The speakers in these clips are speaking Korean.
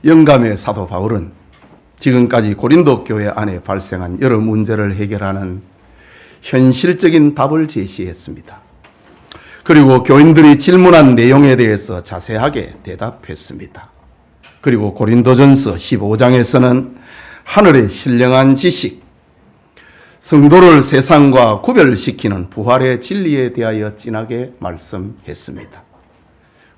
영감의 사도 바울은 지금까지 고린도 교회 안에 발생한 여러 문제를 해결하는 현실적인 답을 제시했습니다. 그리고 교인들이 질문한 내용에 대해서 자세하게 대답했습니다. 그리고 고린도전서 15장에서는 하늘의 신령한 지식, 성도를 세상과 구별시키는 부활의 진리에 대하여 진하게 말씀했습니다.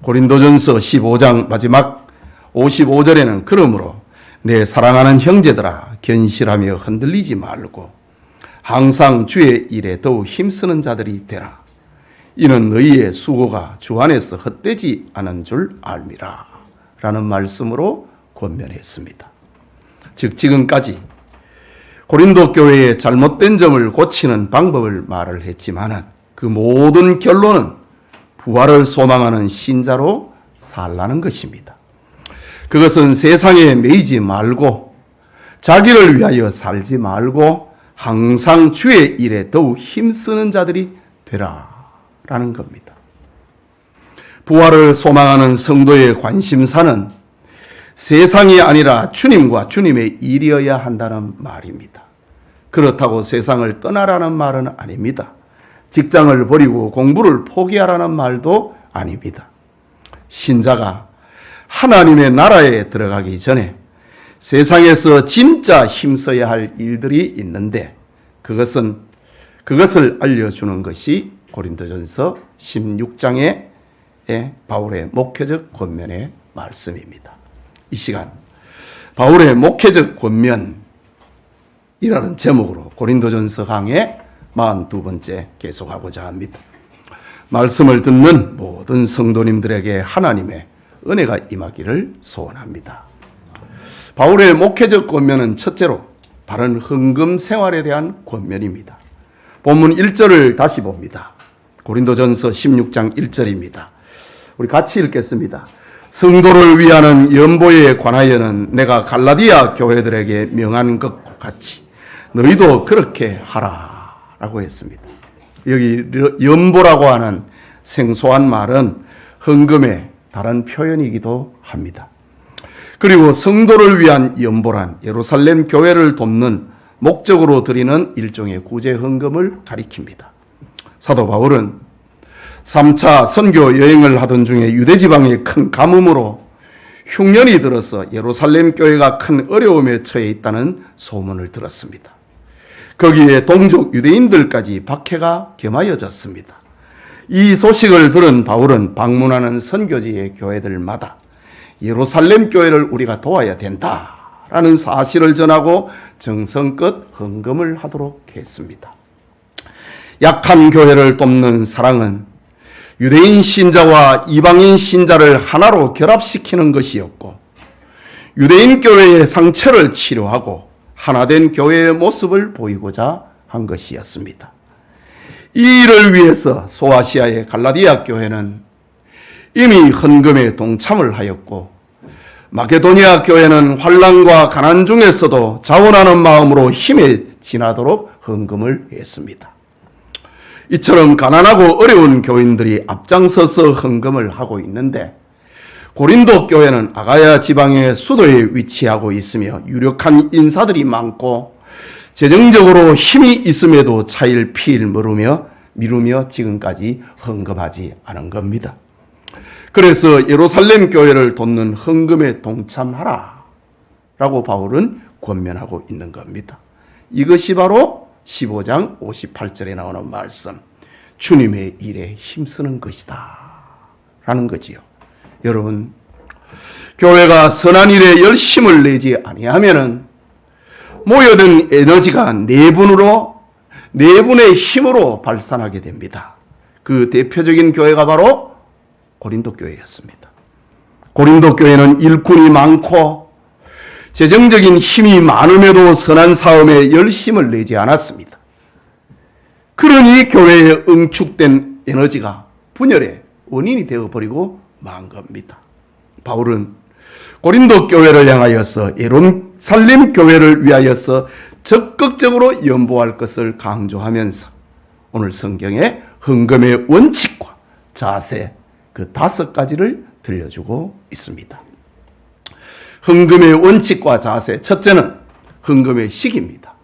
고린도전서 15장 마지막 55절에는 그러므로 내 사랑하는 형제들아 견실하며 흔들리지 말고 항상 주의 일에 더욱 힘쓰는 자들이 되라. 이는 너희의 수고가 주 안에서 헛되지 않은 줄 알미라. 라는 말씀으로 권면했습니다. 즉 지금까지 고린도 교회의 잘못된 점을 고치는 방법을 말을 했지만 그 모든 결론은 부활을 소망하는 신자로 살라는 것입니다. 그것은 세상에 매이지 말고 자기를 위하여 살지 말고 항상 주의 일에 더욱 힘쓰는 자들이 되라라는 겁니다. 부활을 소망하는 성도의 관심사는 세상이 아니라 주님과 주님의 일이어야 한다는 말입니다. 그렇다고 세상을 떠나라는 말은 아닙니다. 직장을 버리고 공부를 포기하라는 말도 아닙니다. 신자가 하나님의 나라에 들어가기 전에 세상에서 진짜 힘써야 할 일들이 있는데 그것을 알려주는 것이 고린도전서 16장의 바울의 목회적 권면의 말씀입니다. 이 시간 바울의 목회적 권면이라는 제목으로 고린도전서 강의 42번째 계속하고자 합니다. 말씀을 듣는 모든 성도님들에게 하나님의 은혜가 임하기를 소원합니다. 바울의 목회적 권면은 첫째로 바른 헌금 생활에 대한 권면입니다. 본문 1절을 다시 봅니다. 고린도전서 16장 1절입니다. 우리 같이 읽겠습니다. 성도를 위하는 연보에 관하여는 내가 갈라디아 교회들에게 명한 것과 같이 너희도 그렇게 하라 라고 했습니다. 여기 연보라고 하는 생소한 말은 헌금의 다른 표현이기도 합니다. 그리고 성도를 위한 연보란 예루살렘 교회를 돕는 목적으로 드리는 일종의 구제 헌금을 가리킵니다. 사도 바울은 3차 선교 여행을 하던 중에 유대지방의 큰 가뭄으로 흉년이 들어서 예루살렘 교회가 큰 어려움에 처해 있다는 소문을 들었습니다. 거기에 동족 유대인들까지 박해가 겸하여졌습니다. 이 소식을 들은 바울은 방문하는 선교지의 교회들마다 예루살렘 교회를 우리가 도와야 된다라는 사실을 전하고 정성껏 헌금을 하도록 했습니다. 약한 교회를 돕는 사랑은 유대인 신자와 이방인 신자를 하나로 결합시키는 것이었고 유대인 교회의 상처를 치료하고 하나된 교회의 모습을 보이고자 한 것이었습니다. 이 일을 위해서 소아시아의 갈라디아 교회는 이미 헌금에 동참을 하였고 마게도니아 교회는 환난과 가난 중에서도 자원하는 마음으로 힘에 지나도록 헌금을 했습니다. 이처럼 가난하고 어려운 교인들이 앞장서서 헌금을 하고 있는데 고린도 교회는 아가야 지방의 수도에 위치하고 있으며 유력한 인사들이 많고 재정적으로 힘이 있음에도 차일피일 미루며 지금까지 헌금하지 않은 겁니다. 그래서 예루살렘 교회를 돕는 헌금에 동참하라 라고 바울은 권면하고 있는 겁니다. 이것이 바로 15장 58절에 나오는 말씀, 주님의 일에 힘쓰는 것이다 라는 거지요. 여러분, 교회가 선한 일에 열심을 내지 아니하면은 모여든 에너지가 내분의 힘으로 발산하게 됩니다. 그 대표적인 교회가 바로 고린도 교회였습니다. 고린도 교회는 일꾼이 많고 재정적인 힘이 많음에도 선한 사업에 열심을 내지 않았습니다. 그러니 교회에 응축된 에너지가 분열의 원인이 되어버리고 만 겁니다. 바울은 고린도 교회를 향하여서 예루살렘 교회를 위하여서 적극적으로 연보할 것을 강조하면서 오늘 성경의 헌금의 원칙과 자세 그 5가지를 들려주고 있습니다. 헌금의 원칙과 자세, 첫째는 헌금의 시기입니다.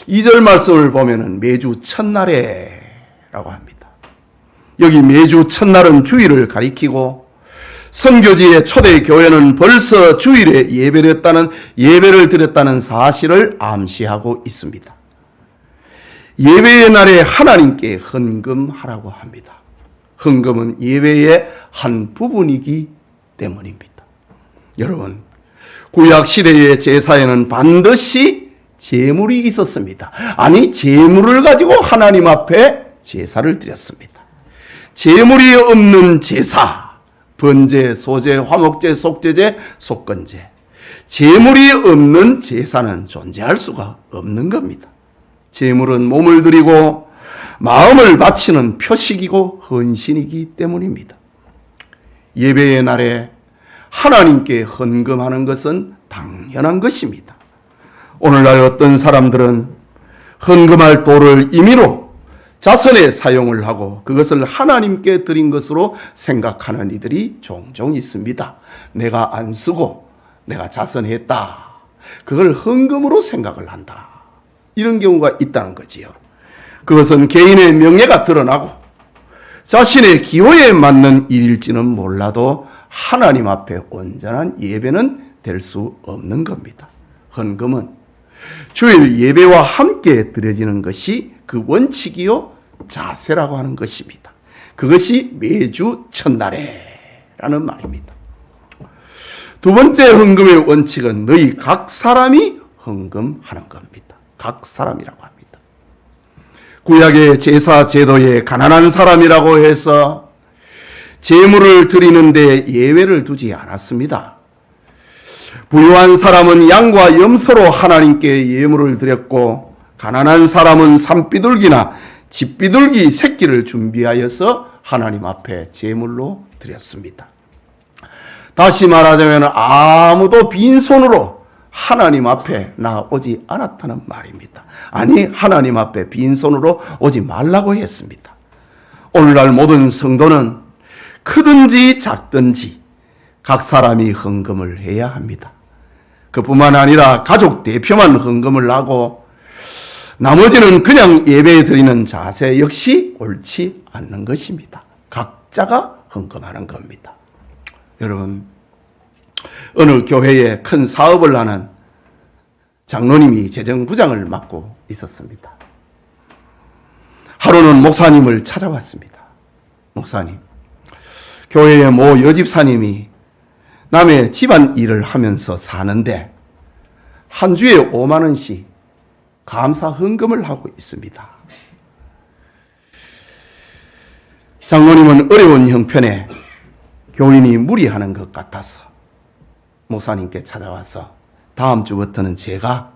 2절 말씀을 보면은 매주 첫날에라고 합니다. 여기 매주 첫날은 주일을 가리키고 선교지의 초대 교회는 벌써 주일에 예배를 드렸다는 사실을 암시하고 있습니다. 예배의 날에 하나님께 헌금하라고 합니다. 헌금은 예배의 한 부분이기 때문입니다. 여러분, 구약 시대의 제사에는 반드시 제물이 있었습니다. 아니, 제물을 가지고 하나님 앞에 제사를 드렸습니다. 제물이 없는 제사, 번제, 소제, 화목제, 속죄제, 속건제, 제물이 없는 제사는 존재할 수가 없는 겁니다. 제물은 몸을 드리고 마음을 바치는 표식이고 헌신이기 때문입니다. 예배의 날에 하나님께 헌금하는 것은 당연한 것입니다. 오늘날 어떤 사람들은 헌금할 돈을 임의로 자선에 사용을 하고 그것을 하나님께 드린 것으로 생각하는 이들이 종종 있습니다. 내가 안 쓰고 내가 자선했다. 그걸 헌금으로 생각을 한다. 이런 경우가 있다는 거지요. 그것은 개인의 명예가 드러나고 자신의 기호에 맞는 일일지는 몰라도 하나님 앞에 온전한 예배는 될 수 없는 겁니다. 헌금은 주일 예배와 함께 드려지는 것이 그 원칙이요 자세라고 하는 것입니다. 그것이 매주 첫날에라는 말입니다. 두 번째 헌금의 원칙은 너희 각 사람이 헌금하는 겁니다. 각 사람이라고 합니다. 구약의 제사 제도에 가난한 사람이라고 해서 제물을 드리는데 예외를 두지 않았습니다. 부유한 사람은 양과 염소로 하나님께 예물을 드렸고 가난한 사람은 산비둘기나 집비둘기 새끼를 준비하여서 하나님 앞에 제물로 드렸습니다. 다시 말하자면 아무도 빈손으로 하나님 앞에 나오지 않았다는 말입니다. 아니, 하나님 앞에 빈손으로 오지 말라고 했습니다. 오늘날 모든 성도는 크든지 작든지 각 사람이 헌금을 해야 합니다. 그뿐만 아니라 가족 대표만 헌금을 하고 나머지는 그냥 예배 드리는 자세 역시 옳지 않는 것입니다. 각자가 헌금하는 겁니다. 여러분, 어느 교회에 큰 사업을 하는 장로님이 재정부장을 맡고 있었습니다. 하루는 목사님을 찾아왔습니다. 목사님, 교회의 모 여집사님이 남의 집안 일을 하면서 사는데 한 주에 5만 원씩 감사 헌금을 하고 있습니다. 장로님은 어려운 형편에 교인이 무리하는 것 같아서 목사님께 찾아와서 다음 주부터는 제가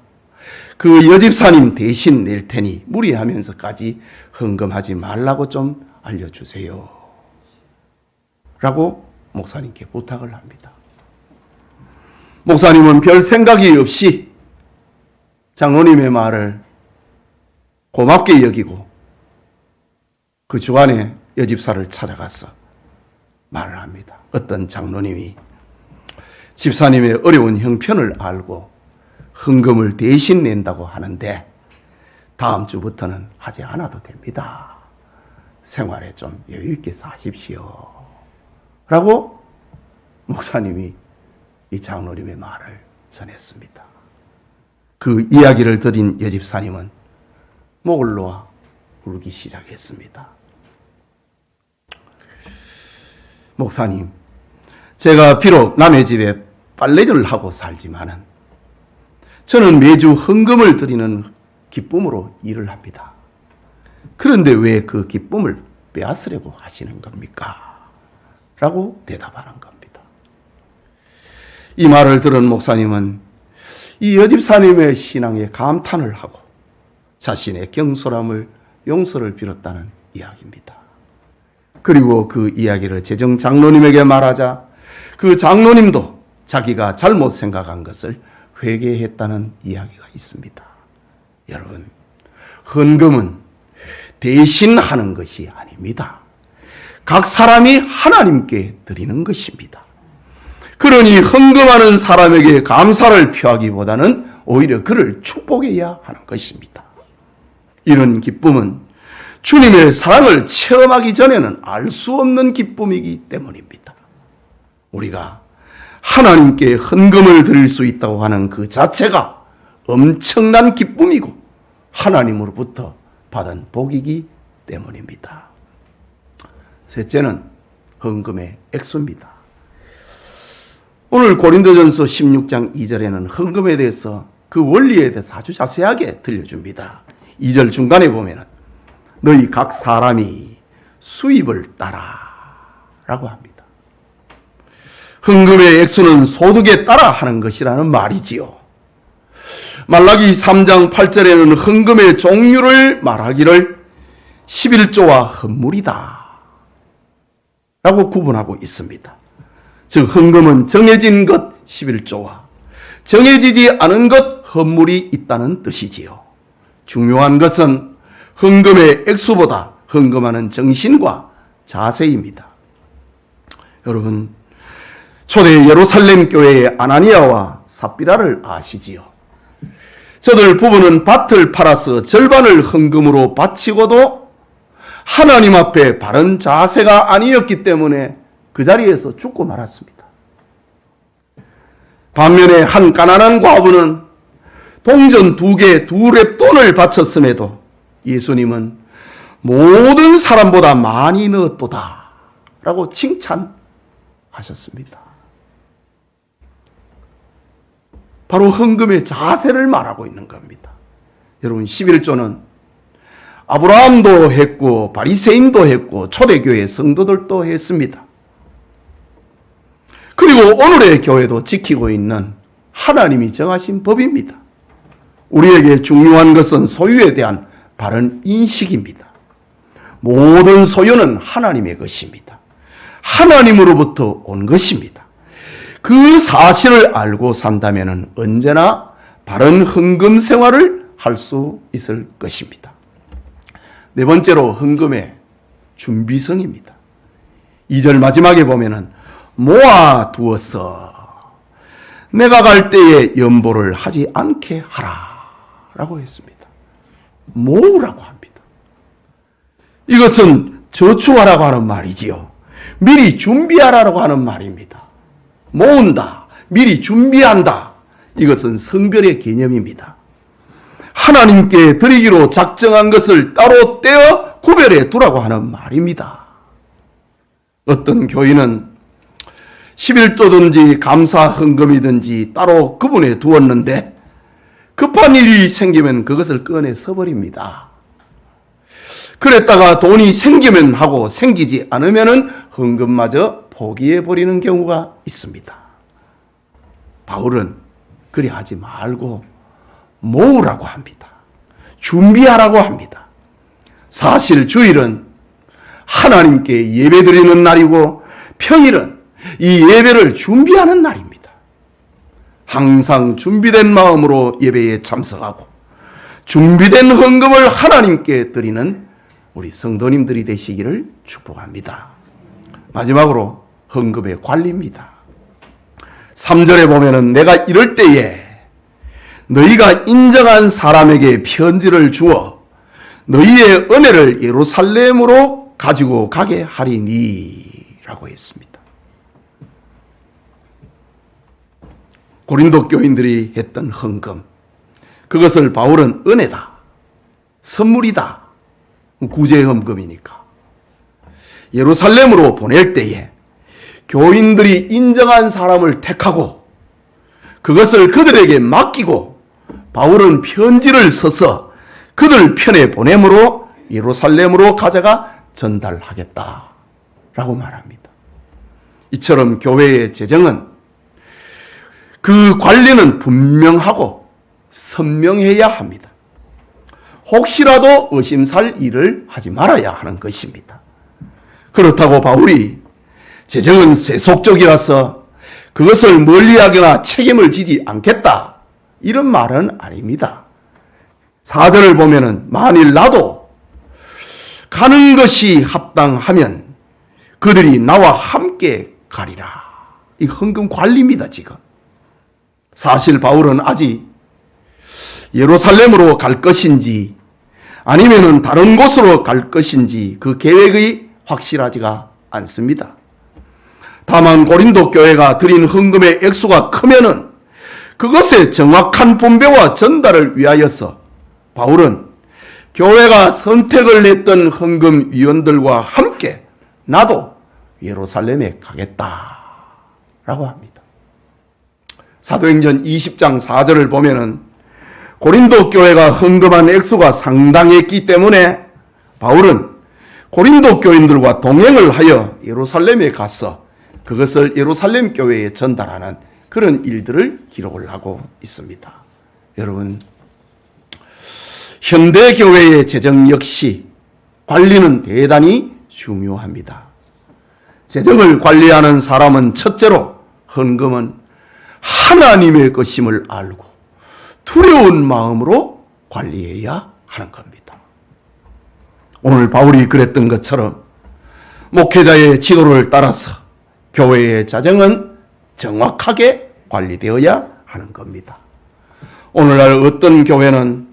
그 여집사님 대신 낼 테니 무리하면서까지 헌금하지 말라고 좀 알려주세요. 라고 목사님께 부탁을 합니다. 목사님은 별 생각이 없이 장로님의 말을 고맙게 여기고 그 주간에 여집사를 찾아가서 말을 합니다. 어떤 장로님이 집사님의 어려운 형편을 알고 헌금을 대신 낸다고 하는데 다음 주부터는 하지 않아도 됩니다. 생활에 좀 여유 있게 사십시오. 라고 목사님이 이 장로님의 말을 전했습니다. 그 이야기를 들은 여집사님은 목을 놓아 울기 시작했습니다. 목사님, 제가 비록 남의 집에 빨래를 하고 살지만은 저는 매주 헌금을 드리는 기쁨으로 일을 합니다. 그런데 왜 그 기쁨을 빼앗으려고 하시는 겁니까? 라고 대답하는 겁니다. 이 말을 들은 목사님은 이 여집사님의 신앙에 감탄을 하고 자신의 경솔함을 용서를 빌었다는 이야기입니다. 그리고 그 이야기를 재정 장로님에게 말하자 그 장로님도 자기가 잘못 생각한 것을 회개했다는 이야기가 있습니다. 여러분, 헌금은 대신하는 것이 아닙니다. 각 사람이 하나님께 드리는 것입니다. 그러니 헌금하는 사람에게 감사를 표하기보다는 오히려 그를 축복해야 하는 것입니다. 이런 기쁨은 주님의 사랑을 체험하기 전에는 알 수 없는 기쁨이기 때문입니다. 우리가 하나님께 헌금을 드릴 수 있다고 하는 그 자체가 엄청난 기쁨이고 하나님으로부터 받은 복이기 때문입니다. 셋째는 헌금의 액수입니다. 오늘 고린도전서 16장 2절에는 헌금에 대해서 그 원리에 대해서 아주 자세하게 들려줍니다. 2절 중간에 보면 너희 각 사람이 수입을 따라 라고 합니다. 헌금의 액수는 소득에 따라 하는 것이라는 말이지요. 말라기 3장 8절에는 헌금의 종류를 말하기를 11조와 헌물이다 라고 구분하고 있습니다. 즉 헌금은 정해진 것 11조와 정해지지 않은 것 헌물이 있다는 뜻이지요. 중요한 것은 헌금의 액수보다 헌금하는 정신과 자세입니다. 여러분, 초대 예루살렘 교회의 아나니아와 삽비라를 아시지요? 저들 부부는 밭을 팔아서 절반을 헌금으로 바치고도 하나님 앞에 바른 자세가 아니었기 때문에 그 자리에서 죽고 말았습니다. 반면에 한 가난한 과부는 동전 2개 2렙돈을 바쳤음에도 예수님은 모든 사람보다 많이 넣었도다 라고 칭찬하셨습니다. 바로 헌금의 자세를 말하고 있는 겁니다. 여러분, 11조는 아브라함도 했고 바리새인도 했고 초대교회 성도들도 했습니다. 그리고 오늘의 교회도 지키고 있는 하나님이 정하신 법입니다. 우리에게 중요한 것은 소유에 대한 바른 인식입니다. 모든 소유는 하나님의 것입니다. 하나님으로부터 온 것입니다. 그 사실을 알고 산다면 언제나 바른 헌금 생활을 할 수 있을 것입니다. 네 번째로 헌금의 준비성입니다. 2절 마지막에 보면은 모아 두어서 내가 갈 때에 연보를 하지 않게 하라 라고 했습니다. 모으라고 합니다. 이것은 저축하라고 하는 말이지요. 미리 준비하라고 하는 말입니다. 모은다, 미리 준비한다. 이것은 성별의 개념입니다. 하나님께 드리기로 작정한 것을 따로 떼어 구별해 두라고 하는 말입니다. 어떤 교인은 11조든지 감사 헌금이든지 따로 구분해 두었는데 급한 일이 생기면 그것을 꺼내 써버립니다. 그랬다가 돈이 생기면 하고 생기지 않으면 헌금마저 포기해버리는 경우가 있습니다. 바울은 그리 하지 말고 모으라고 합니다. 준비하라고 합니다. 사실 주일은 하나님께 예배드리는 날이고 평일은 이 예배를 준비하는 날입니다. 항상 준비된 마음으로 예배에 참석하고 준비된 헌금을 하나님께 드리는 우리 성도님들이 되시기를 축복합니다. 마지막으로 헌금의 관리입니다. 3절에 보면은 내가 이럴 때에 너희가 인정한 사람에게 편지를 주어 너희의 은혜를 예루살렘으로 가지고 가게 하리니 라고 했습니다. 고린도 교인들이 했던 헌금, 그것을 바울은 은혜다, 선물이다, 구제 헌금이니까 예루살렘으로 보낼 때에 교인들이 인정한 사람을 택하고 그것을 그들에게 맡기고 바울은 편지를 써서 그들 편에 보내므로 예루살렘으로 가져가 전달하겠다라고 말합니다. 이처럼 교회의 재정은 그 관리는 분명하고 선명해야 합니다. 혹시라도 의심살 일을 하지 말아야 하는 것입니다. 그렇다고 바울이 재정은 세속적이라서 그것을 멀리하거나 책임을 지지 않겠다, 이런 말은 아닙니다. 4절을 보면은 만일 나도 가는 것이 합당하면 그들이 나와 함께 가리라 이 헌금 관리입니다, 지금. 사실 바울은 아직 예루살렘으로 갈 것인지 아니면은 다른 곳으로 갈 것인지 그 계획이 확실하지가 않습니다. 다만 고린도 교회가 드린 헌금의 액수가 크면은 그것의 정확한 분배와 전달을 위하여서 바울은 교회가 선택을 했던 헌금 위원들과 함께 나도 예루살렘에 가겠다라고 합니다. 사도행전 20장 4절을 보면은 고린도 교회가 헌금한 액수가 상당했기 때문에 바울은 고린도 교인들과 동행을 하여 예루살렘에 가서 그것을 예루살렘 교회에 전달하는 그런 일들을 기록을 하고 있습니다. 여러분, 현대 교회의 재정 역시 관리는 대단히 중요합니다. 재정을 관리하는 사람은 첫째로 헌금은 하나님의 것임을 알고 두려운 마음으로 관리해야 하는 겁니다. 오늘 바울이 그랬던 것처럼 목회자의 지도를 따라서 교회의 재정은 정확하게 관리되어야 하는 겁니다. 오늘날 어떤 교회는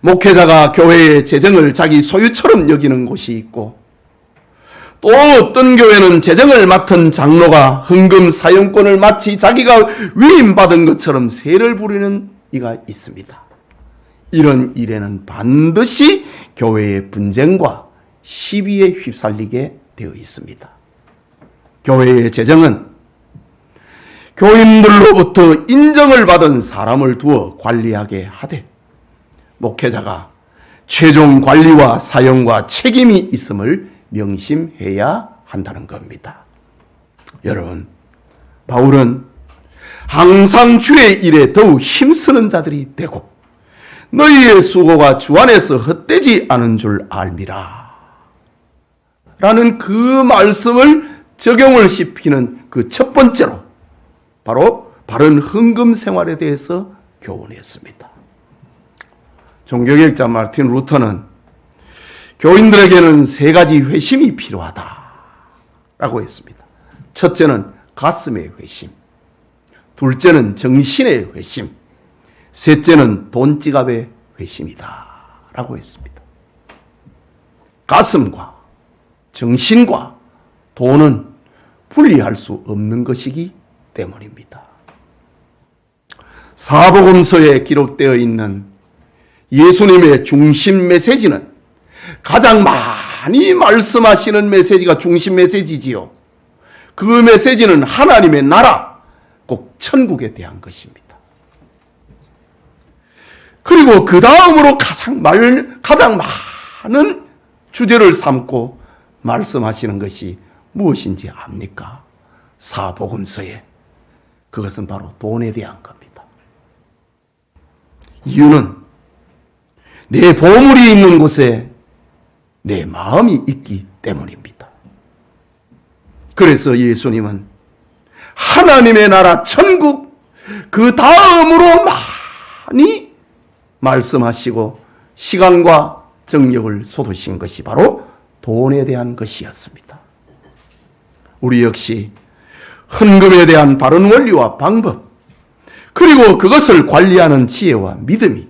목회자가 교회의 재정을 자기 소유처럼 여기는 곳이 있고 또 어떤 교회는 재정을 맡은 장로가 헌금 사용권을 마치 자기가 위임받은 것처럼 세를 부리는 이가 있습니다. 이런 일에는 반드시 교회의 분쟁과 시비에 휩쓸리게 되어 있습니다. 교회의 재정은 교인들로부터 인정을 받은 사람을 두어 관리하게 하되 목회자가 최종 관리와 사용과 책임이 있음을 명심해야 한다는 겁니다. 여러분, 바울은 항상 주의 일에 더욱 힘쓰는 자들이 되고 너희의 수고가 주 안에서 헛되지 않은 줄 알미라 라는 그 말씀을 적용을 시키는 그 첫 번째로 바로 바른 헌금 생활에 대해서 교훈했습니다. 종교개혁자 마르틴 루터는 교인들에게는 세 가지 회심이 필요하다라고 했습니다. 첫째는 가슴의 회심, 둘째는 정신의 회심, 셋째는 돈 지갑의 회심이다라고 했습니다. 가슴과 정신과 돈은 분리할 수 없는 것이기 때문입니다. 사복음서에 기록되어 있는 예수님의 중심 메시지는 가장 많이 말씀하시는 메시지가 중심 메시지지요. 그 메시지는 하나님의 나라, 꼭 천국에 대한 것입니다. 그리고 그 다음으로 가장 많은 주제를 삼고 말씀하시는 것이 무엇인지 압니까? 사복음서에 그것은 바로 돈에 대한 겁니다. 이유는 내 보물이 있는 곳에 내 마음이 있기 때문입니다. 그래서 예수님은 하나님의 나라 천국 그 다음으로 많이 말씀하시고 시간과 정력을 쏟으신 것이 바로 돈에 대한 것이었습니다. 우리 역시 헌금에 대한 바른 원리와 방법 그리고 그것을 관리하는 지혜와 믿음이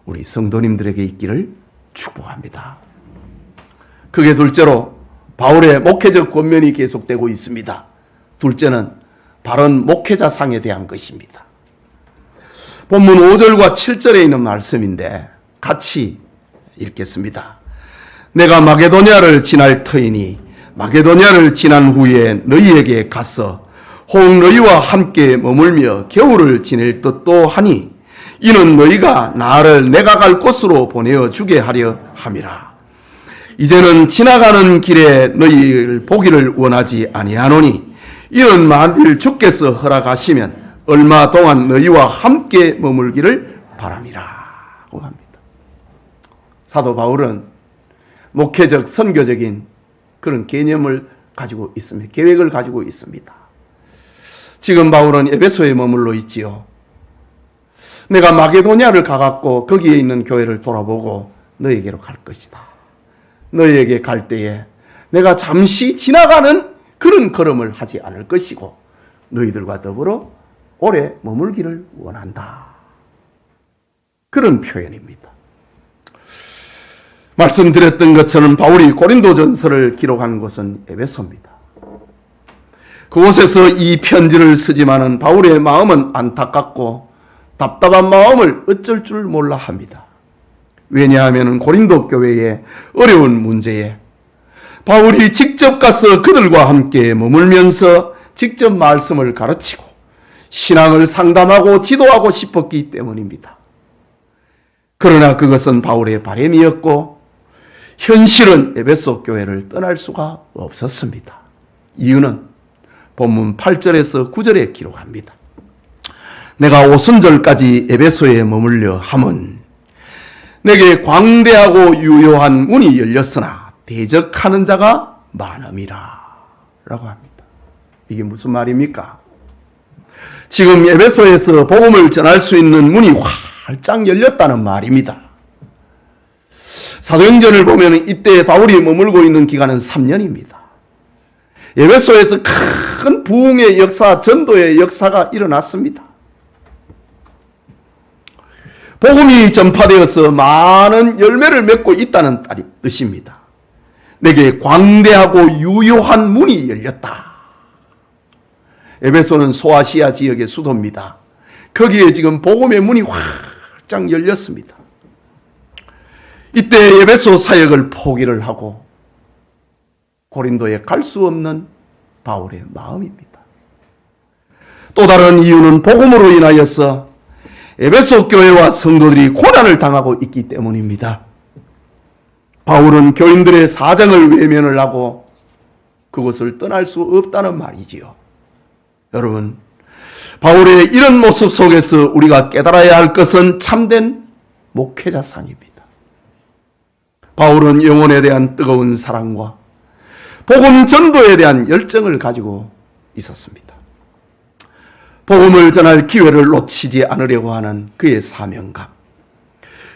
우리 성도님들에게 있기를 축복합니다. 그게 둘째로 바울의 목회적 권면이 계속되고 있습니다. 둘째는 바른 목회자상에 대한 것입니다. 본문 5절과 7절에 있는 말씀인데 같이 읽겠습니다. 내가 마게도냐를 지날 터이니 마게도냐를 지난 후에 너희에게 가서 혹 너희와 함께 머물며 겨울을 지낼 뜻도 하니 이는 너희가 나를 내가 갈 곳으로 보내어 주게 하려 함이라. 이제는 지나가는 길에 너희를 보기를 원하지 아니하노니 이는 만일 주께서 허락하시면 얼마 동안 너희와 함께 머물기를 바람이라고 합니다. 사도 바울은 목회적 선교적인 그런 개념을 가지고 있습니다. 계획을 가지고 있습니다. 지금 바울은 에베소에 머물러 있지요. 내가 마게도냐를 가갖고 거기에 있는 교회를 돌아보고 너희에게로 갈 것이다. 너희에게 갈 때에 내가 잠시 지나가는 그런 걸음을 하지 않을 것이고 너희들과 더불어 오래 머물기를 원한다. 그런 표현입니다. 말씀드렸던 것처럼 바울이 고린도전서를 기록한 곳은 에베소입니다. 그곳에서 이 편지를 쓰지만은 바울의 마음은 안타깝고 답답한 마음을 어쩔 줄 몰라 합니다. 왜냐하면 고린도 교회의 어려운 문제에 바울이 직접 가서 그들과 함께 머물면서 직접 말씀을 가르치고 신앙을 상담하고 지도하고 싶었기 때문입니다. 그러나 그것은 바울의 바람이었고 현실은 에베소 교회를 떠날 수가 없었습니다. 이유는 본문 8절에서 9절에 기록합니다. 내가 오순절까지 에베소에 머물려 함은 내게 광대하고 유효한 문이 열렸으나 대적하는 자가 많음이라 라고 합니다. 이게 무슨 말입니까? 지금 에베소에서 복음을 전할 수 있는 문이 활짝 열렸다는 말입니다. 사도행전을 보면 이때 바울이 머물고 있는 기간은 3년입니다. 에베소에서 큰 부흥의 역사, 전도의 역사가 일어났습니다. 복음이 전파되어서 많은 열매를 맺고 있다는 뜻입니다. 내게 광대하고 유효한 문이 열렸다. 에베소는 소아시아 지역의 수도입니다. 거기에 지금 복음의 문이 활짝 열렸습니다. 이때 에베소 사역을 포기를 하고 고린도에 갈 수 없는 바울의 마음입니다. 또 다른 이유는 복음으로 인하여서 에베소 교회와 성도들이 고난을 당하고 있기 때문입니다. 바울은 교인들의 사정을 외면을 하고 그것을 떠날 수 없다는 말이지요. 여러분, 바울의 이런 모습 속에서 우리가 깨달아야 할 것은 참된 목회자상입니다. 바울은 영혼에 대한 뜨거운 사랑과 복음 전도에 대한 열정을 가지고 있었습니다. 복음을 전할 기회를 놓치지 않으려고 하는 그의 사명감,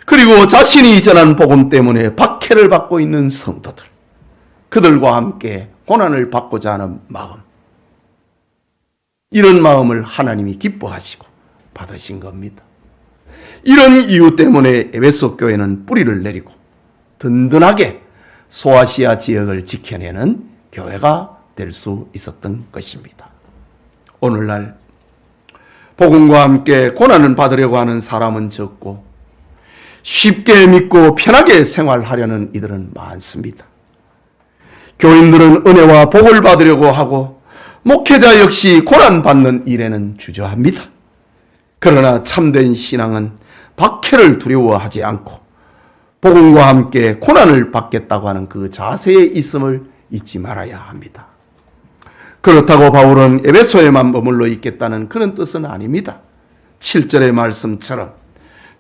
그리고 자신이 전한 복음 때문에 박해를 받고 있는 성도들, 그들과 함께 고난을 받고자 하는 마음, 이런 마음을 하나님이 기뻐하시고 받으신 겁니다. 이런 이유 때문에 에베소 교회는 뿌리를 내리고 든든하게 소아시아 지역을 지켜내는 교회가 될 수 있었던 것입니다. 오늘날 복음과 함께 고난을 받으려고 하는 사람은 적고 쉽게 믿고 편하게 생활하려는 이들은 많습니다. 교인들은 은혜와 복을 받으려고 하고 목회자 역시 고난받는 일에는 주저합니다. 그러나 참된 신앙은 박해를 두려워하지 않고 복음과 함께 고난을 받겠다고 하는 그 자세에 있음을 잊지 말아야 합니다. 그렇다고 바울은 에베소에만 머물러 있겠다는 그런 뜻은 아닙니다. 7절의 말씀처럼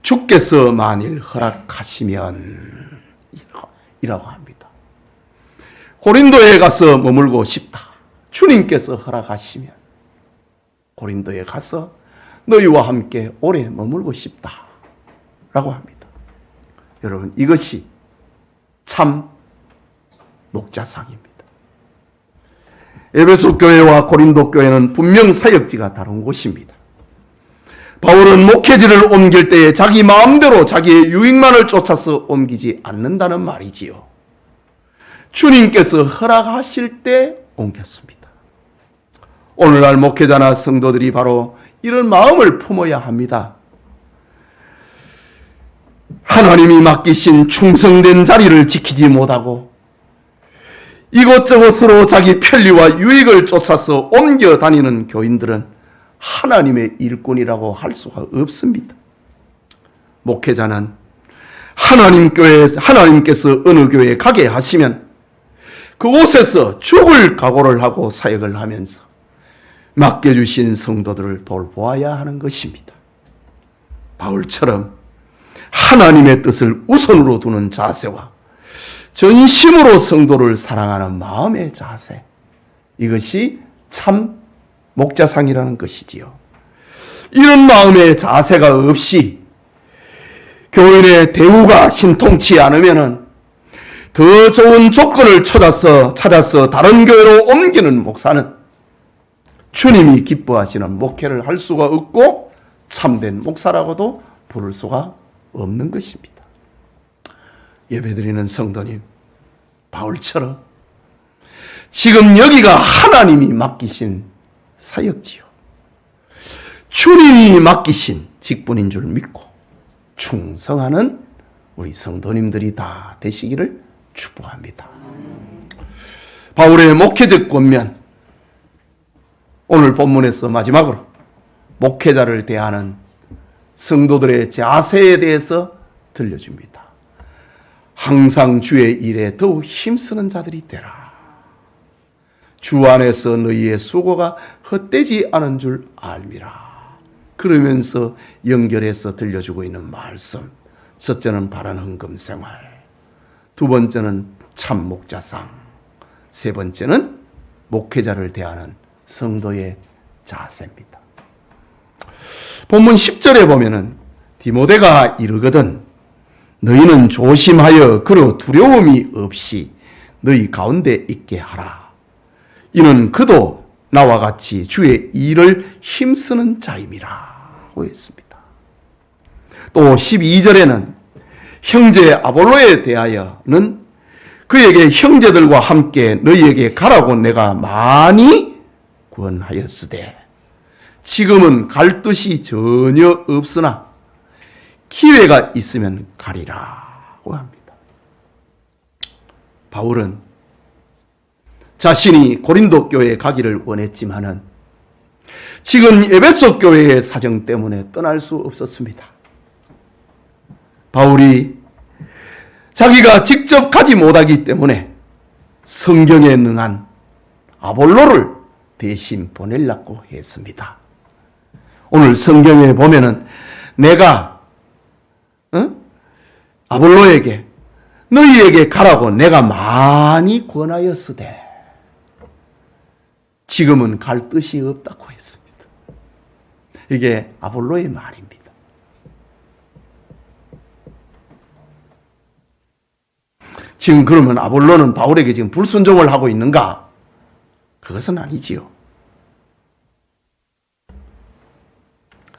주께서 만일 허락하시면 이라고 합니다. 고린도에 가서 머물고 싶다. 주님께서 허락하시면 고린도에 가서 너희와 함께 오래 머물고 싶다 라고 합니다. 여러분, 이것이 참 목자상입니다. 에베소 교회와 고린도 교회는 분명 사역지가 다른 곳입니다. 바울은 목회지를 옮길 때에 자기 마음대로 자기의 유익만을 쫓아서 옮기지 않는다는 말이지요. 주님께서 허락하실 때 옮겼습니다. 오늘날 목회자나 성도들이 바로 이런 마음을 품어야 합니다. 하나님이 맡기신 충성된 자리를 지키지 못하고 이곳저곳으로 자기 편리와 유익을 쫓아서 옮겨 다니는 교인들은 하나님의 일꾼이라고 할 수가 없습니다. 목회자는 하나님께서 어느 교회에 가게 하시면 그곳에서 죽을 각오를 하고 사역을 하면서 맡겨주신 성도들을 돌보아야 하는 것입니다. 바울처럼 하나님의 뜻을 우선으로 두는 자세와 전심으로 성도를 사랑하는 마음의 자세, 이것이 참 목자상이라는 것이지요. 이런 마음의 자세가 없이 교인의 대우가 신통치 않으면 더 좋은 조건을 찾아서 다른 교회로 옮기는 목사는 주님이 기뻐하시는 목회를 할 수가 없고 참된 목사라고도 부를 수가 없는 것입니다. 예배드리는 성도님, 바울처럼 지금 여기가 하나님이 맡기신 사역지요. 주님이 맡기신 직분인 줄 믿고 충성하는 우리 성도님들이 다 되시기를 축복합니다. 바울의 목회적 권면, 오늘 본문에서 마지막으로 목회자를 대하는 성도들의 자세에 대해서 들려줍니다. 항상 주의 일에 더욱 힘쓰는 자들이 되라. 주 안에서 너희의 수고가 헛되지 않은 줄 알미라. 그러면서 연결해서 들려주고 있는 말씀. 첫째는 바른 헌금 생활, 두 번째는 참 목자상, 세 번째는 목회자를 대하는 성도의 자세입니다. 본문 10절에 보면은 디모데가 이르거든 너희는 조심하여 그로 두려움이 없이 너희 가운데 있게 하라. 이는 그도 나와 같이 주의 일을 힘쓰는 자임이라고 했습니다. 또 12절에는 형제 아볼로에 대하여는 그에게 형제들과 함께 너희에게 가라고 내가 많이 권하였으되 지금은 갈 뜻이 전혀 없으나 기회가 있으면 가리라고 합니다. 바울은 자신이 고린도 교회에 가기를 원했지만은 지금 에베소 교회의 사정 때문에 떠날 수 없었습니다. 바울이 자기가 직접 가지 못하기 때문에 성경에 능한 아볼로를 대신 보내려고 했습니다. 오늘 성경에 보면은 내가 아볼로에게 너희에게 가라고 내가 많이 권하였으되 지금은 갈 뜻이 없다고 했습니다. 이게 아볼로의 말입니다. 지금 그러면 아볼로는 바울에게 지금 불순종을 하고 있는가? 그것은 아니지요.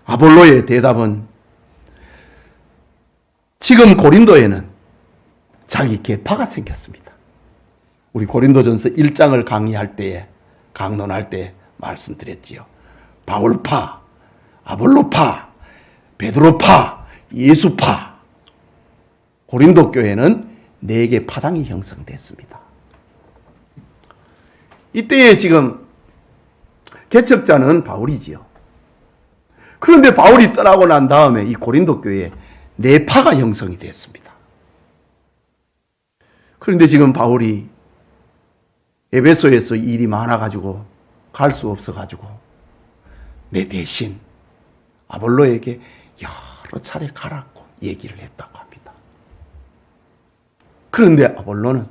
아볼로의 대답은 지금 고린도에는 자기 계파가 생겼습니다. 우리 고린도전서 1장을 강의할 때에 강론할 때 말씀드렸지요. 바울파, 아볼로파, 베드로파, 예수파. 고린도 교회는 4개 파당이 형성됐습니다. 이때에 지금 개척자는 바울이지요. 그런데 바울이 떠나고 난 다음에 이 고린도 교회에 4파가 형성이 됐습니다. 그런데 지금 바울이 에베소에서 일이 많아가지고 갈 수 없어가지고 내 대신 아볼로에게 여러 차례 가라고 얘기를 했다고 합니다. 그런데 아볼로는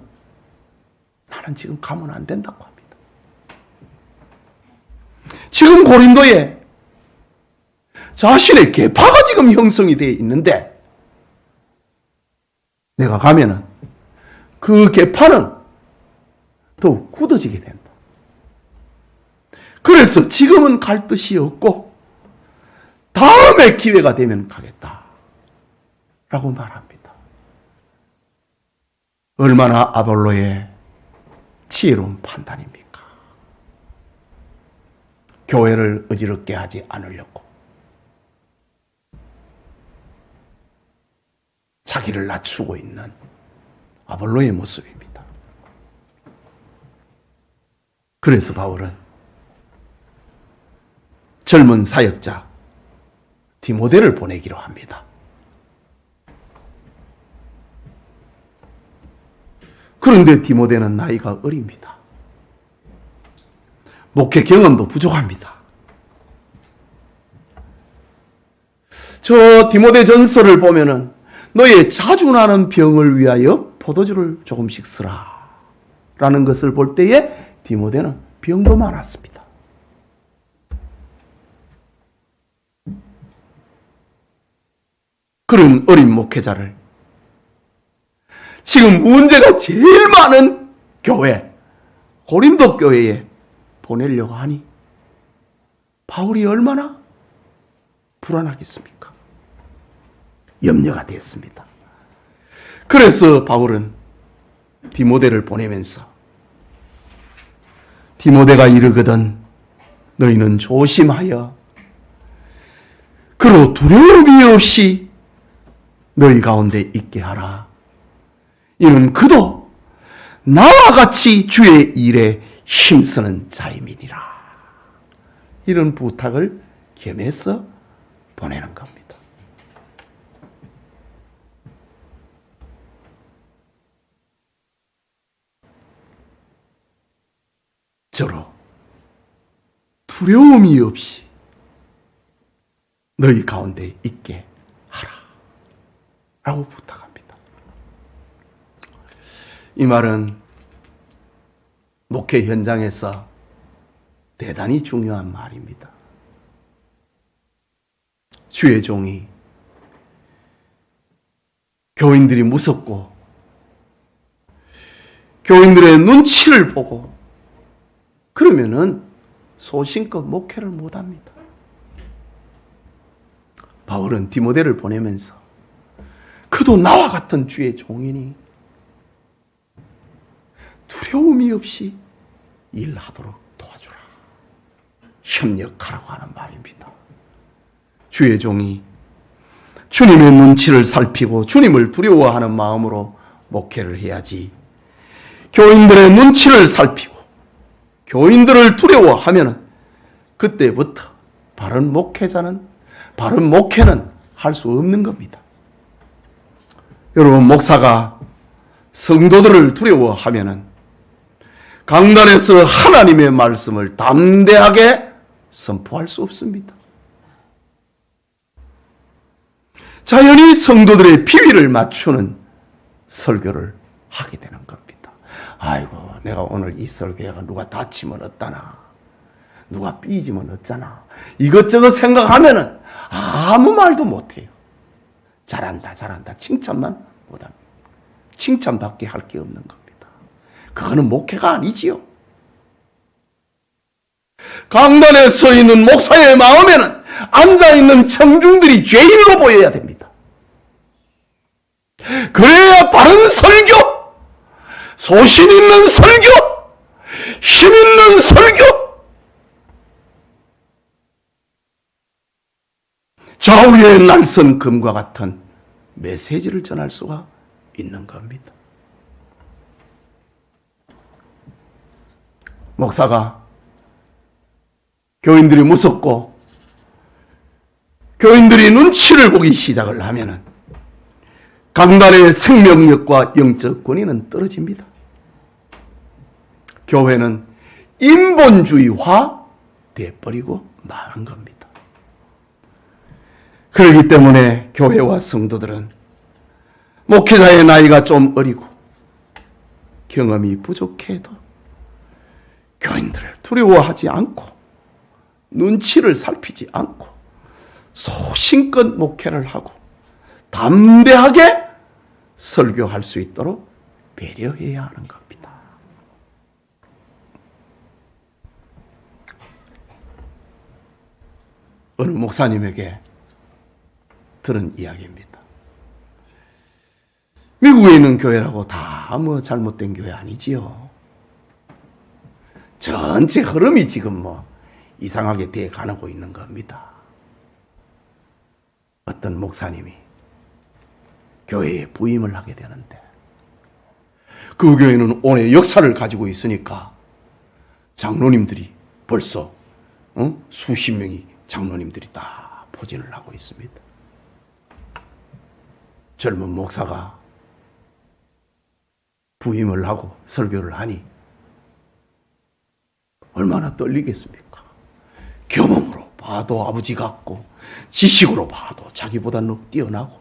나는 지금 가면 안 된다고 합니다. 지금 고린도에 자신의 계파가 지금 형성이 되어 있는데 내가 가면은 그 계파는 더욱 굳어지게 된다. 그래서 지금은 갈 뜻이 없고 다음에 기회가 되면 가겠다 라고 말합니다. 얼마나 아볼로의 지혜로운 판단입니까? 교회를 어지럽게 하지 않으려고 자기를 낮추고 있는 아볼로의 모습입니다. 그래서 바울은 젊은 사역자 디모데를 보내기로 합니다. 그런데 디모데는 나이가 어립니다. 목회 경험도 부족합니다. 저 디모데 전서를 보면은 너의 자주 나는 병을 위하여 포도주를 조금씩 쓰라 라는 것을 볼 때에 디모데는 병도 많았습니다. 그런 어린 목회자를 지금 문제가 제일 많은 교회, 고린도 교회에 보내려고 하니 바울이 얼마나 불안하겠습니까? 염려가 됐습니다. 그래서 바울은 디모데를 보내면서 디모데가 이르거든 너희는 조심하여 그로 두려움이 없이 너희 가운데 있게 하라. 이는 그도 나와 같이 주의 일에 힘쓰는 자임이니라. 이런 부탁을 겸해서 보내는 겁니다. 저로 두려움이 없이 너희 가운데 있게 하라 라고 부탁합니다. 이 말은 목회 현장에서 대단히 중요한 말입니다. 주의 종이 교인들이 무섭고 교인들의 눈치를 보고 그러면은 소신껏 목회를 못합니다. 바울은 디모데를 보내면서 그도 나와 같은 주의 종이니 두려움이 없이 일하도록 도와주라. 협력하라고 하는 말입니다. 주의 종이 주님의 눈치를 살피고 주님을 두려워하는 마음으로 목회를 해야지 교인들의 눈치를 살피고 교인들을 두려워하면 그때부터 바른 목회는 할 수 없는 겁니다. 여러분, 목사가 성도들을 두려워하면 강단에서 하나님의 말씀을 담대하게 선포할 수 없습니다. 자연히 성도들의 비위를 맞추는 설교를 하게 되는 겁니다. 아이고, 내가 오늘 이 설교가 누가 다치면 어떠나, 누가 삐지면 어쩌나, 이것저것 생각하면은 아무 말도 못해요. 잘한다, 칭찬만 못합니다. 칭찬밖에 할 게 없는 겁니다. 그거는 목회가 아니지요. 강단에 서 있는 목사의 마음에는 앉아있는 청중들이 죄인으로 보여야 됩니다. 그래야 바른 설교, 소신 있는 설교, 힘 있는 설교, 좌우의 날선 금과 같은 메시지를 전할 수가 있는 겁니다. 목사가 교인들이 무섭고 교인들이 눈치를 보기 시작을 하면은 강단의 생명력과 영적 권위는 떨어집니다. 교회는 인본주의화 돼버리고 마는 겁니다. 그렇기 때문에 교회와 성도들은 목회자의 나이가 좀 어리고 경험이 부족해도 교인들을 두려워하지 않고 눈치를 살피지 않고 소신껏 목회를 하고 담대하게 설교할 수 있도록 배려해야 하는 겁니다. 어느 목사님에게 들은 이야기입니다. 미국에 있는 교회라고 다 뭐 잘못된 교회 아니지요. 전체 흐름이 지금 뭐 이상하게 돼 가고 있는 겁니다. 어떤 목사님이 교회에 부임을 하게 되는데 그 교회는 오늘 역사를 가지고 있으니까 장로님들이 벌써 수십 명이 장로님들이 다 포진을 하고 있습니다. 젊은 목사가 부임을 하고 설교를 하니 얼마나 떨리겠습니까? 경험으로 봐도 아버지 같고 지식으로 봐도 자기보다 뛰어나고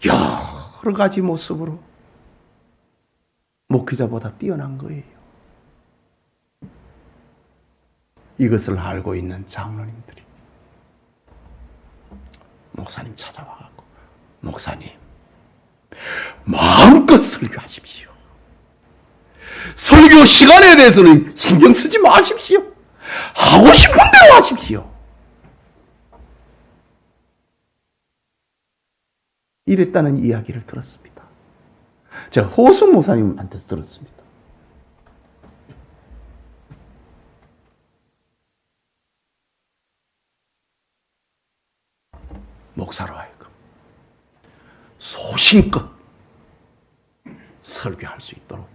여러 가지 모습으로 목회자보다 뛰어난 거예요. 이것을 알고 있는 장로님들이 목사님 찾아와갖고 목사님 마음껏 설교하십시오. 설교 시간에 대해서는 신경 쓰지 마십시오. 하고 싶은 대로 하십시오. 이랬다는 이야기를 들었습니다. 제가 호성 목사님한테서 들었습니다. 목사로 하여금 소신껏 설교할 수 있도록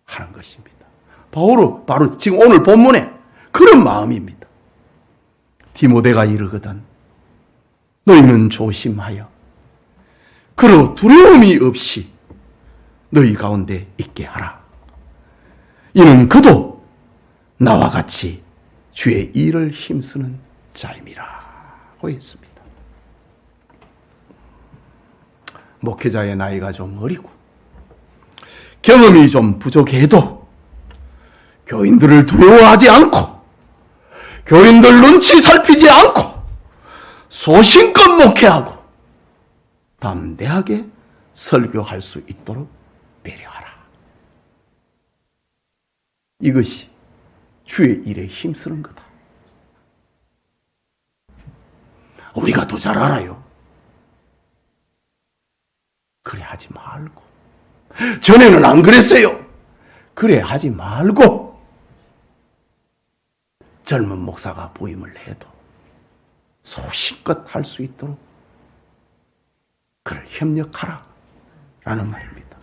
하는 것입니다. 바로 지금 오늘 본문에 그런 마음입니다. 디모데가 이르거든 너희는 조심하여 그러 두려움이 없이 너희 가운데 있게 하라. 이는 그도 나와 같이 주의 일을 힘쓰는 자임이라고 했습니다. 목회자의 나이가 좀 어리고 경험이 좀 부족해도 교인들을 두려워하지 않고 교인들 눈치 살피지 않고 소신껏 목회하고 담대하게 설교할 수 있도록 배려하라. 이것이 주의 일에 힘쓰는 거다. 우리가 더 잘 알아요. 그래 하지 말고. 전에는 안 그랬어요. 그래 하지 말고. 젊은 목사가 부임을 해도 소신껏 할 수 있도록 그를 협력하라 라는 말입니다.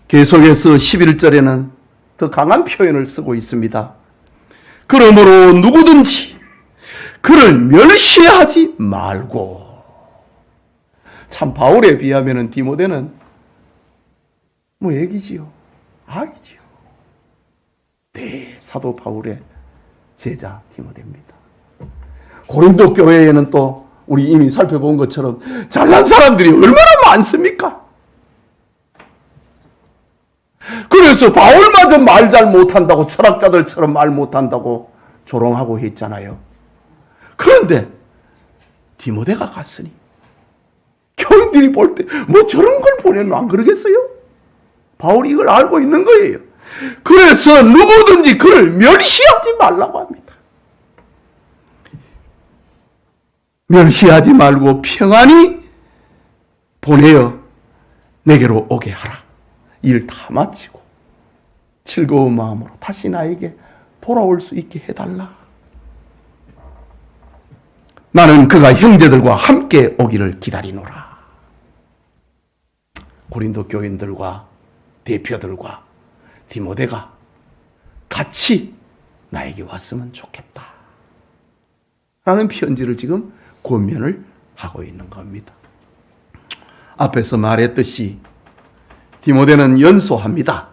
계속해서 11절에는 더 강한 표현을 쓰고 있습니다. 그러므로 누구든지 그를 멸시하지 말고. 참 바울에 비하면 디모데는 뭐 애기지요. 아이지요. 네, 사도 바울의 제자 디모데입니다. 고린도 교회에는 또 우리 이미 살펴본 것처럼 잘난 사람들이 얼마나 많습니까? 그래서 바울마저 말 잘 못한다고 철학자들처럼 말 못한다고 조롱하고 했잖아요. 그런데 디모데가 갔으니 교인들이 볼 때 뭐 저런 걸 보내는 안 그러겠어요? 바울이 이걸 알고 있는 거예요. 그래서 누구든지 그를 멸시하지 말라고 합니다. 멸시하지 말고 평안히 보내어 내게로 오게 하라. 일 다 마치고 즐거운 마음으로 다시 나에게 돌아올 수 있게 해달라. 나는 그가 형제들과 함께 오기를 기다리노라. 고린도 교인들과 대표들과 디모데가 같이 나에게 왔으면 좋겠다 라는 편지를 지금 권면을 하고 있는 겁니다. 앞에서 말했듯이 디모데는 연소합니다.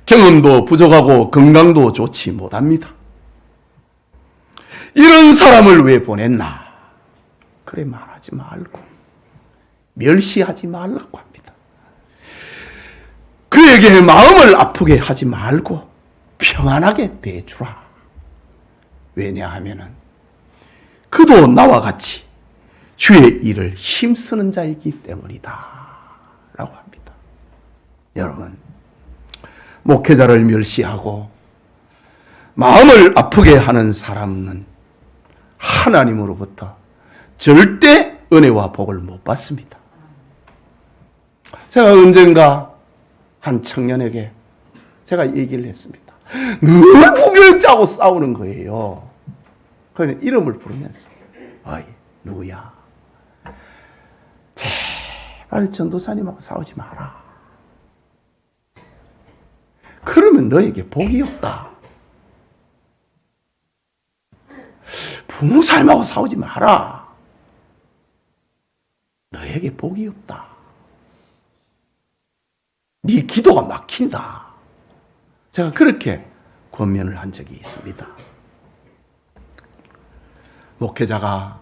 경험도 부족하고 건강도 좋지 못합니다. 이런 사람을 왜 보냈나? 그래 말하지 말고 멸시하지 말라고 합니다. 그에게 마음을 아프게 하지 말고 평안하게 대해주라. 왜냐하면은 그도 나와 같이 주의 일을 힘쓰는 자이기 때문이다 라고 합니다. 여러분, 목회자를 멸시하고 마음을 아프게 하는 사람은 하나님으로부터 절대 은혜와 복을 못 받습니다. 제가 언젠가 한 청년에게 제가 얘기를 했습니다. 늘 부교육자하고 싸우는 거예요. 그러니 이름을 부르면서 어이 누구야? 제발 전도사님하고 싸우지 마라. 그러면 너에게 복이 없다. 부모 삶하고 싸우지 마라. 너에게 복이 없다. 네 기도가 막힌다. 제가 그렇게 권면을 한 적이 있습니다. 목회자가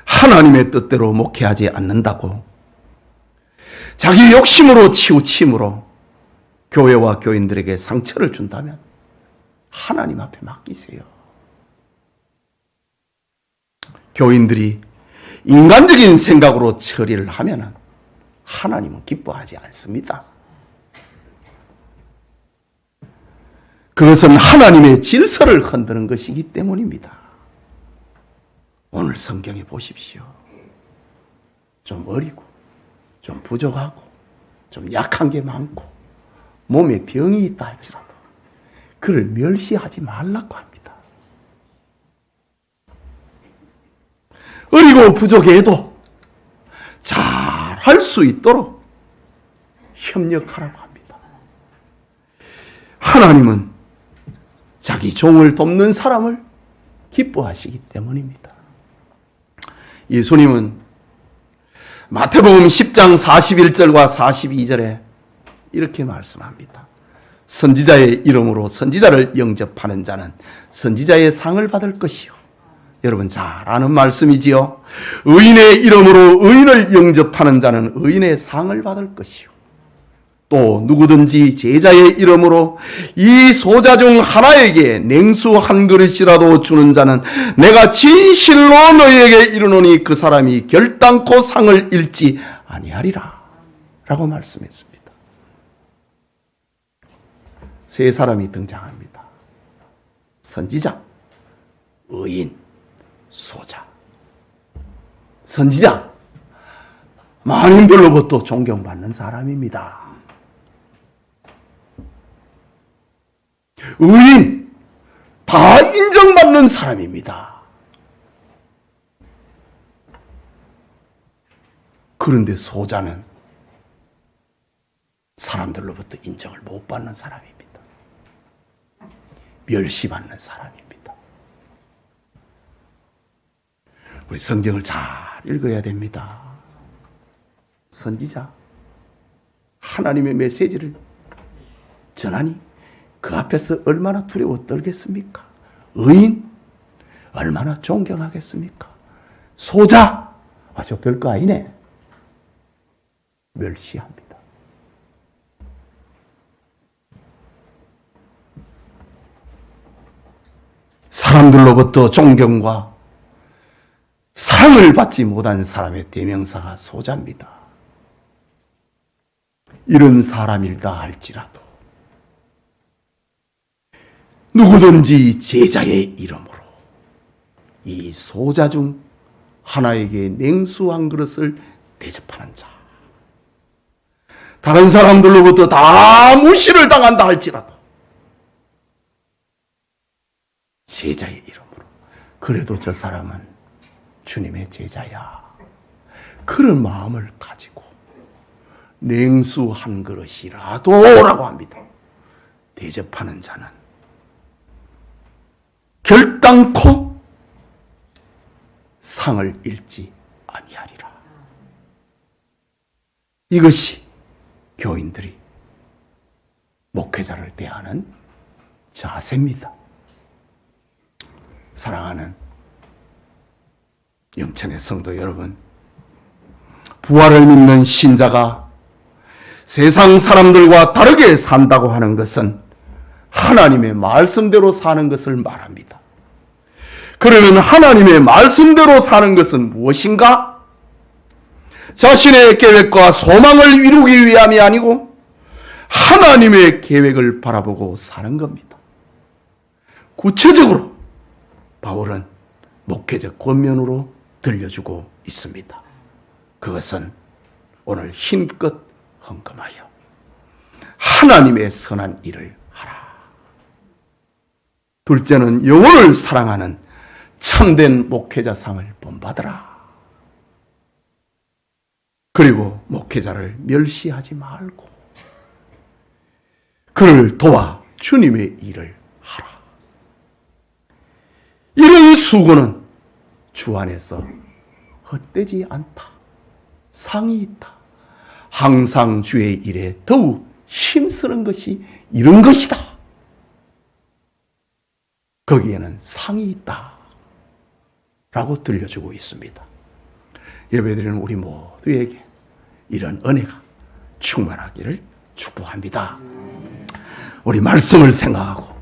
하나님의 뜻대로 목회하지 않는다고 자기 욕심으로 치우침으로 교회와 교인들에게 상처를 준다면 하나님 앞에 맡기세요. 교인들이 인간적인 생각으로 처리를 하면 하나님은 기뻐하지 않습니다. 그것은 하나님의 질서를 흔드는 것이기 때문입니다. 오늘 성경에 보십시오. 좀 어리고 좀 부족하고 좀 약한 게 많고 몸에 병이 있다 할지라도 그를 멸시하지 말라고 합니다. 어리고 부족해도 잘 할 수 있도록 협력하라고 합니다. 하나님은 자기 종을 돕는 사람을 기뻐하시기 때문입니다. 예수님은 마태복음 10장 41절과 42절에 이렇게 말씀합니다. 선지자의 이름으로 선지자를 영접하는 자는 선지자의 상을 받을 것이요. 여러분 잘 아는 말씀이지요. 의인의 이름으로 의인을 영접하는 자는 의인의 상을 받을 것이요. 또 누구든지 제자의 이름으로 이 소자 중 하나에게 냉수 한 그릇이라도 주는 자는 내가 진실로 너희에게 이르노니 그 사람이 결단코 상을 잃지 아니하리라 라고 말씀했습니다. 세 사람이 등장합니다. 선지자, 의인, 소자. 선지자, 만인들로부터 존경받는 사람입니다. 의인, 다 인정받는 사람입니다. 그런데 소자는 사람들로부터 인정을 못 받는 사람입니다. 멸시받는 사람입니다. 우리 성경을 잘 읽어야 됩니다. 선지자, 하나님의 메시지를 전하니 그 앞에서 얼마나 두려워 떨겠습니까? 의인, 얼마나 존경하겠습니까? 소자, 저 별거 아니네. 멸시합니다. 사람들로부터 존경과 사랑을 받지 못한 사람의 대명사가 소자입니다. 이런 사람일다 할지라도 누구든지 제자의 이름으로 이 소자 중 하나에게 냉수 한 그릇을 대접하는 자, 다른 사람들로부터 다 무시를 당한다 할지라도 제자의 이름으로, 그래도 저 사람은 주님의 제자야, 그런 마음을 가지고 냉수 한 그릇이라도 라고 합니다. 대접하는 자는 결단코 상을 잃지 아니하리라. 이것이 교인들이 목회자를 대하는 자세입니다. 사랑하는 영천의 성도 여러분, 부활을 믿는 신자가 세상 사람들과 다르게 산다고 하는 것은 하나님의 말씀대로 사는 것을 말합니다. 그러면 하나님의 말씀대로 사는 것은 무엇인가? 자신의 계획과 소망을 이루기 위함이 아니고 하나님의 계획을 바라보고 사는 겁니다. 구체적으로 바울은 목회적 권면으로 들려주고 있습니다. 그것은 오늘 힘껏 헌금하여 하나님의 선한 일을 하라. 둘째는 영혼을 사랑하는 참된 목회자상을 본받으라. 그리고 목회자를 멸시하지 말고 그를 도와 주님의 일을 하라. 이런 수고는 주 안에서 헛되지 않다. 상이 있다. 항상 주의 일에 더욱 힘쓰는 것이 이런 것이다. 거기에는 상이 있다. 라고 들려주고 있습니다. 예배드리는 우리 모두에게 이런 은혜가 충만하기를 축복합니다. 우리 말씀을 생각하고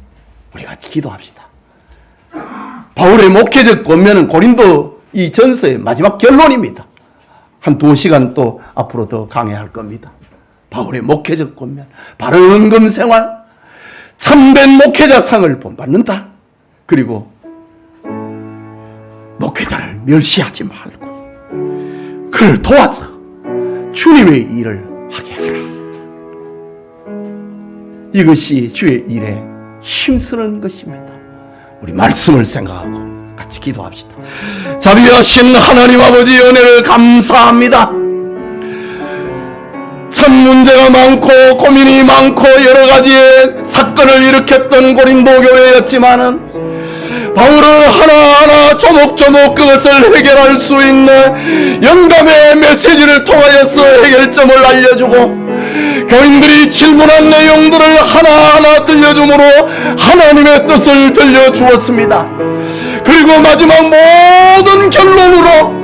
우리 같이 기도합시다. 바울의 목회적 권면은 고린도 이 전서의 마지막 결론입니다. 한 2시간 또 앞으로 더 강해할 겁니다. 바울의 목회적 권면, 바른 헌금 생활, 참된 목회자상을 본받는다. 그리고 목회자를 멸시하지 말고 그를 도와서 주님의 일을 하게 하라. 이것이 주의 일에 힘쓰는 것입니다. 우리 말씀을 생각하고 같이 기도합시다. 자비하신 하나님 아버지, 은혜를 감사합니다. 참 문제가 많고 고민이 많고 여러 가지의 사건을 일으켰던 고린도 교회였지만은 바울은 하나하나 조목조목 그것을 해결할 수 있는 영감의 메시지를 통하여서 해결점을 알려주고, 교인들이 질문한 내용들을 하나하나 들려줌으로 하나님의 뜻을 들려주었습니다. 그리고 마지막 모든 결론으로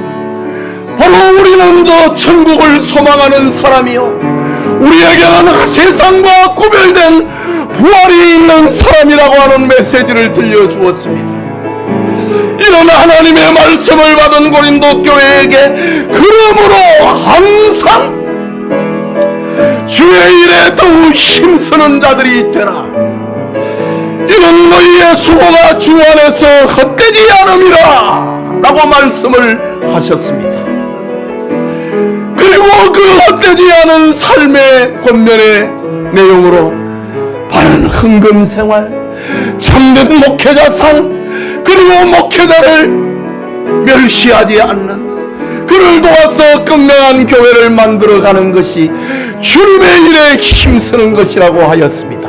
바로 우리는 저 천국을 소망하는 사람이요, 우리에게는 세상과 구별된 부활이 있는 사람이라고 하는 메시지를 들려주었습니다. 이런 하나님의 말씀을 받은 고린도 교회에게 그러므로 항상 주의 일에 더욱 힘쓰는 자들이 되라. 이는 너희의 수고가 주 안에서 헛되지 않음이라 라고 말씀을 하셨습니다. 그리고 그 헛되지 않은 삶의 권면의 내용으로 바른 헌금생활, 참된 목회자상, 그리고 목회자를 멸시하지 않는, 그를 도와서 건강한 교회를 만들어가는 것이 주님의 일에 힘쓰는 것이라고 하였습니다.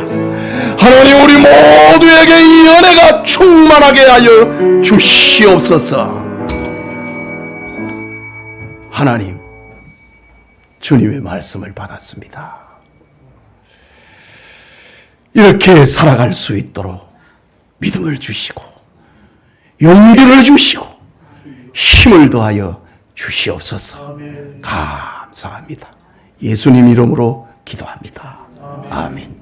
하나님, 우리 모두에게 이 은혜가 충만하게 하여 주시옵소서. 하나님, 주님의 말씀을 받았습니다. 이렇게 살아갈 수 있도록 믿음을 주시고 용기를 주시고 힘을 더하여 주시옵소서. 감사합니다. 예수님 이름으로 기도합니다. 아멘.